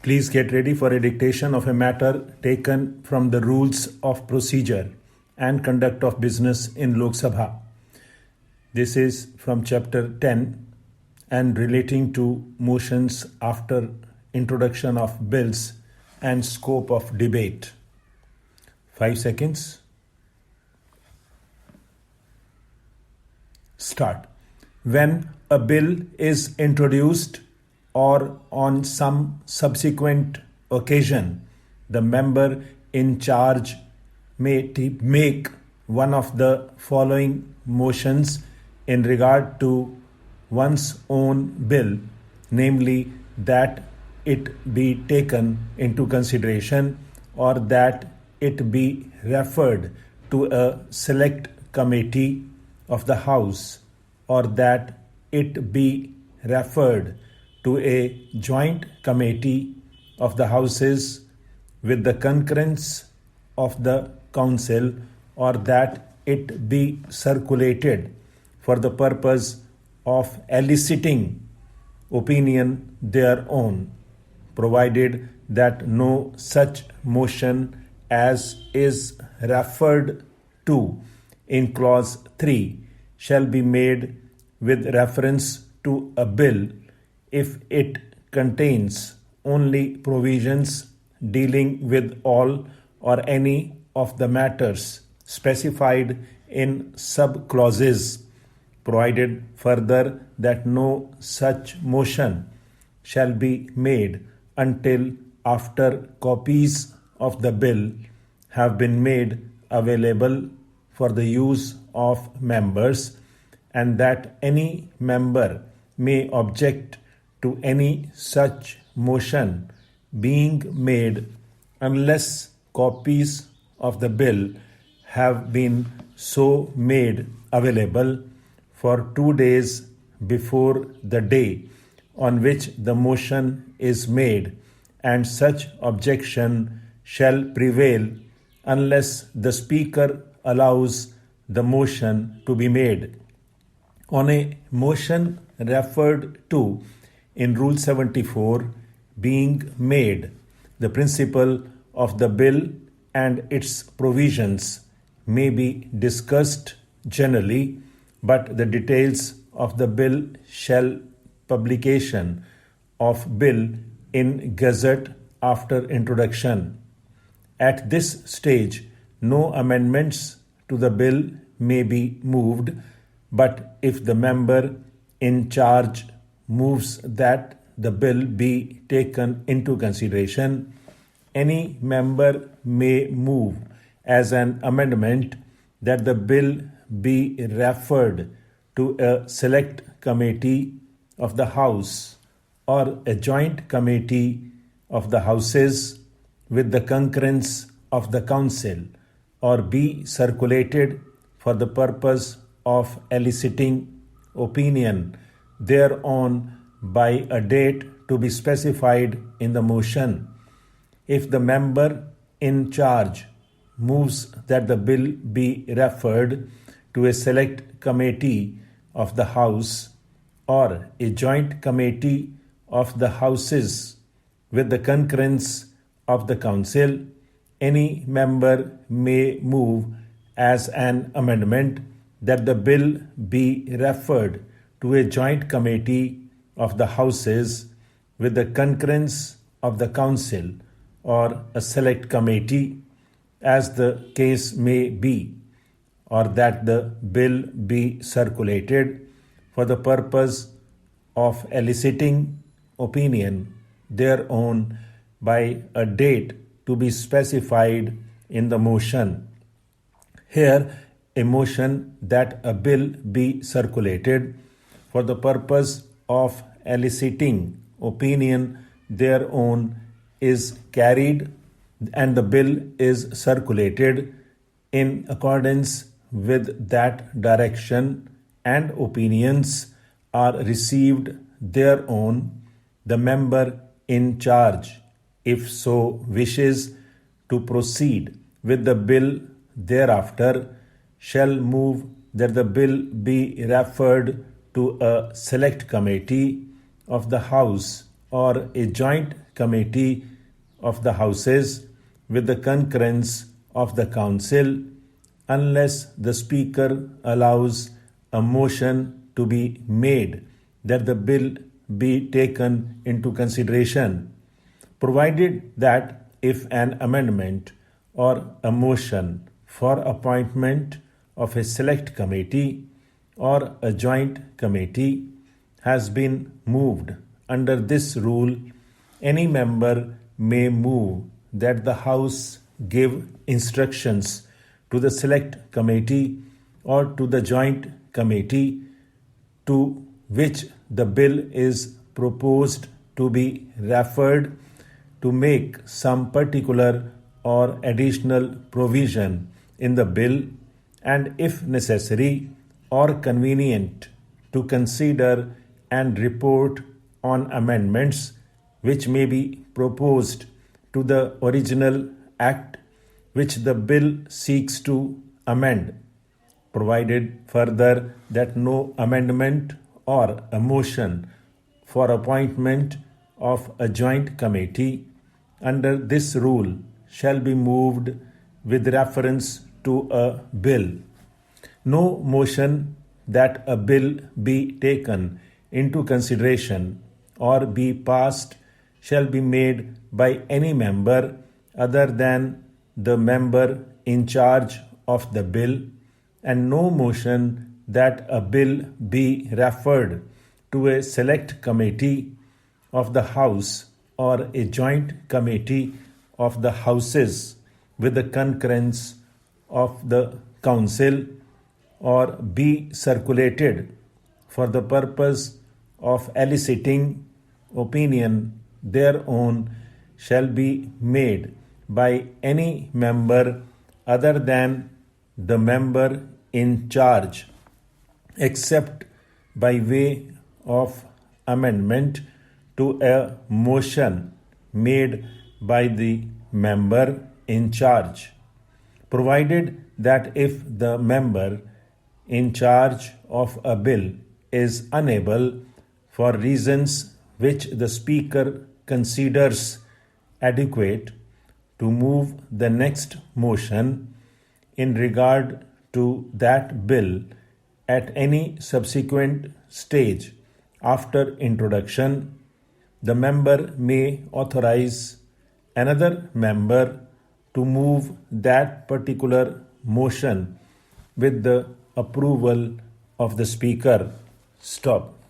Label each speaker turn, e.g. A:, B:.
A: Please get ready for a dictation of a matter taken from the Rules of Procedure and Conduct of Business in Lok Sabha. This is from Chapter 10 and relating to motions after introduction of bills and scope of debate. 5 seconds. Start. When a bill is introduced or on some subsequent occasion, the member in charge may make one of the following motions in regard to one's own bill, namely that it be taken into consideration or that it be referred to a select committee of the House or that it be referred to a joint committee of the Houses with the concurrence of the Council or that it be circulated for the purpose of eliciting opinion thereon, provided that no such motion as is referred to in clause 3 shall be made with reference to a bill if it contains only provisions dealing with all or any of the matters specified in sub-clauses, provided further that no such motion shall be made until after copies of the bill have been made available for the use of members, and that any member may object to any such motion being made unless copies of the bill have been so made available for 2 days before the day on which the motion is made, and such objection shall prevail unless the Speaker allows the motion to be made. On a motion referred to in Rule 74 being made, the principle of the bill and its provisions may be discussed generally, but the details of the bill shall publication of bill in Gazette after introduction. At this stage, no amendments to the bill may be moved, but if the member in charge moves that the bill be taken into consideration, any member may move as an amendment that the bill be referred to a select committee of the House or a joint committee of the Houses with the concurrence of the Council, or be circulated for the purpose of eliciting opinion thereon by a date to be specified in the motion. If the member in charge moves that the bill be referred to a select committee of the House or a joint committee of the Houses with the concurrence of the Council, any member may move as an amendment that the bill be referred to a joint committee of the Houses with the concurrence of the Council or a select committee, as the case may be, or that the bill be circulated for the purpose of eliciting opinion thereon by a date to be specified in the motion. Here, a motion that a bill be circulated for the purpose of eliciting opinion thereon is carried, and the bill is circulated in accordance with that direction, and opinions are received thereon, the member in charge, if so wishes to proceed with the bill thereafter, shall move that the bill be referred to a select committee of the House or a joint committee of the Houses with the concurrence of the Council, unless the Speaker allows a motion to be made that the bill be taken into consideration, provided that if an amendment or a motion for appointment of a select committee or a joint committee has been moved under this rule, any member may move that the House give instructions to the select committee or to the joint committee to which the bill is proposed to be referred to make some particular or additional provision in the bill, and if necessary or convenient, to consider and report on amendments which may be proposed to the original act which the bill seeks to amend, provided further that no amendment or a motion for appointment of a joint committee under this rule shall be moved with reference to a bill. No motion that a bill be taken into consideration or be passed shall be made by any member other than the member in charge of the bill, and no motion that a bill be referred to a select committee of the House or a joint committee of the Houses with the concurrence of the Council, or be circulated for the purpose of eliciting opinion thereon, shall be made by any member other than the member in charge, except by way of amendment to a motion made by the member in charge, provided that if the member in charge of a bill is unable, for reasons which the Speaker considers adequate, to move the next motion in regard to that bill at any subsequent stage after introduction, the member may authorize another member to move that particular motion with the approval of the Speaker. Stop.